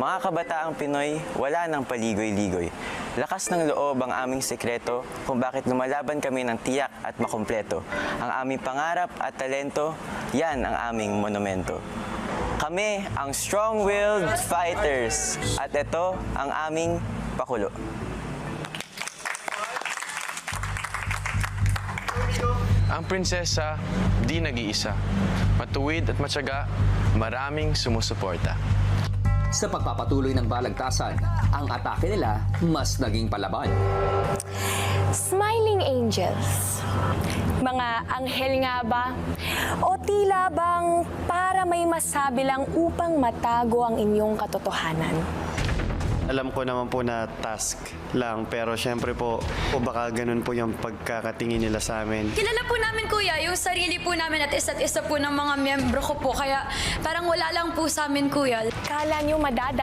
Mga kabataang Pinoy, wala nang paligoy-ligoy. Lakas ng loob ang aming sekreto kung bakit lumalaban kami ng tiyak at makumpleto. Ang aming pangarap at talento, yan ang aming monumento. Kami ang strong-willed fighters at ito ang aming pakulo. Ang prinsesa, di nag-iisa. Matuwid at matyaga, maraming sumusuporta. Sa pagpapatuloy ng balagtasan, ang atake nila mas naging palaban. Smiling angels. Mga anghel nga ba? O tila bang para may masabi lang upang matago ang inyong katotohanan? Alam ko naman po na task lang, pero syempre po baka ganun po yung pagkakatingin nila sa amin. Kilala po namin, kuya, yung sarili po namin at isa't isa po ng mga miyembro ko po. Kaya parang wala lang po sa amin, kuya. Kala nyo madada